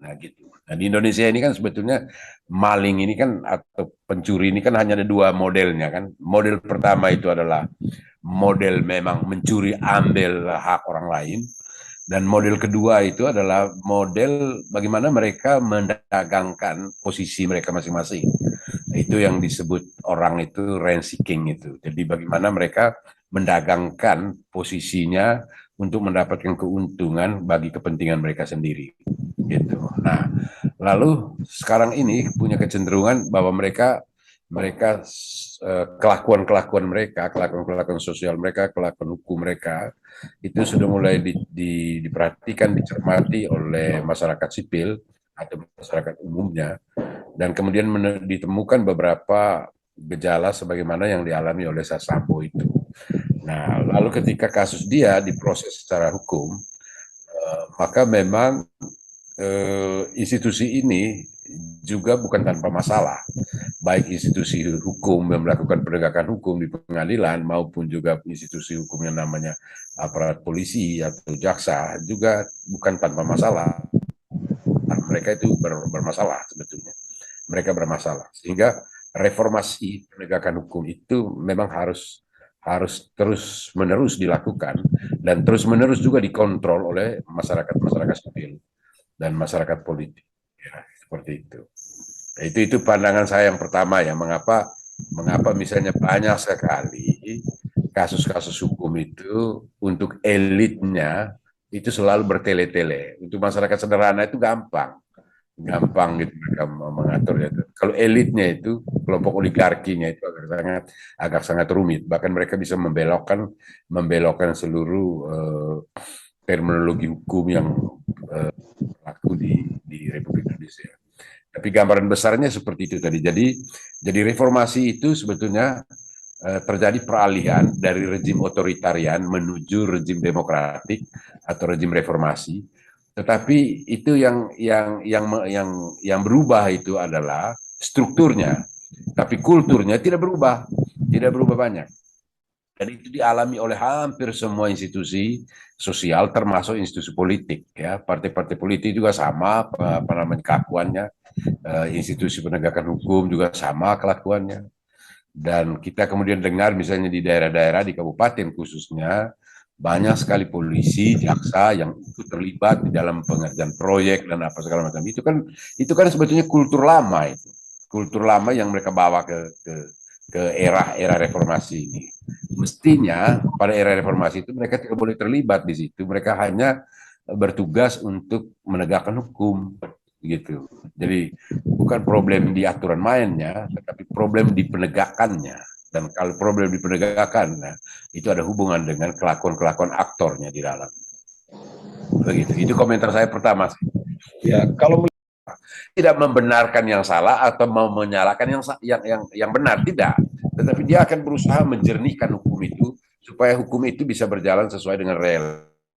Nah, gitu. Nah, di Indonesia ini kan sebetulnya maling ini kan atau pencuri ini kan hanya ada dua modelnya kan. Model pertama itu adalah model memang mencuri ambil hak orang lain, dan model kedua itu adalah model bagaimana mereka mendagangkan posisi mereka masing-masing. Itu yang disebut orang itu rent seeking itu. Jadi bagaimana mereka mendagangkan posisinya untuk mendapatkan keuntungan bagi kepentingan mereka sendiri. Gitu. Nah, lalu sekarang ini punya kecenderungan bahwa mereka mereka kelakuan-kelakuan mereka, kelakuan-kelakuan sosial mereka, kelakuan hukum mereka itu sudah mulai diperhatikan, dicermati oleh masyarakat sipil atau masyarakat umumnya, dan kemudian ditemukan beberapa gejala sebagaimana yang dialami oleh Sambo itu. Nah, lalu ketika kasus dia diproses secara hukum, maka memang institusi ini juga bukan tanpa masalah. Baik institusi hukum yang melakukan penegakan hukum di pengadilan maupun juga institusi hukum yang namanya aparat polisi atau jaksa juga bukan tanpa masalah. Mereka itu bermasalah sebetulnya. Mereka bermasalah. Sehingga reformasi penegakan hukum itu memang harus terus menerus dilakukan dan terus menerus juga dikontrol oleh masyarakat sipil dan masyarakat politik, ya, seperti itu. Itu pandangan saya yang pertama ya, mengapa misalnya banyak sekali kasus-kasus hukum itu untuk elitnya itu selalu bertele-tele, untuk masyarakat sederhana itu gampang gitu mereka mengaturnya itu. Kalau elitnya itu kelompok oligarkinya itu agak sangat rumit, bahkan mereka bisa membelokkan seluruh terminologi hukum yang berlaku di Republik Indonesia. Tapi gambaran besarnya seperti itu tadi. Jadi reformasi itu sebetulnya terjadi peralihan dari rejim otoritarian menuju rejim demokratik atau rejim reformasi. Tetapi itu yang berubah itu adalah strukturnya, tapi kulturnya tidak berubah banyak. Dan itu dialami oleh hampir semua institusi sosial, termasuk institusi politik. Ya, partai-partai politik juga sama apa namanya kelakuannya, institusi penegakan hukum juga sama kelakuannya. Dan kita kemudian dengar misalnya di daerah-daerah, di kabupaten khususnya, banyak sekali polisi, jaksa yang terlibat di dalam pengerjaan proyek dan apa segala macam. Itu kan sebetulnya kultur lama itu. Kultur lama yang mereka bawa ke era reformasi ini. Mestinya pada era reformasi itu mereka tidak boleh terlibat di situ. Mereka hanya bertugas untuk menegakkan hukum gitu. Jadi bukan problem di aturan mainnya, tetapi problem di penegakannya. Dan kalau problem di penegakan, nah, itu ada hubungan dengan kelakuan-kelakuan aktornya di dalam. Begitu. Itu komentar saya pertama. Ya, kalau tidak membenarkan yang salah atau mau menyalahkan yang benar, tidak. Tetapi dia akan berusaha menjernihkan hukum itu supaya hukum itu bisa berjalan sesuai dengan real.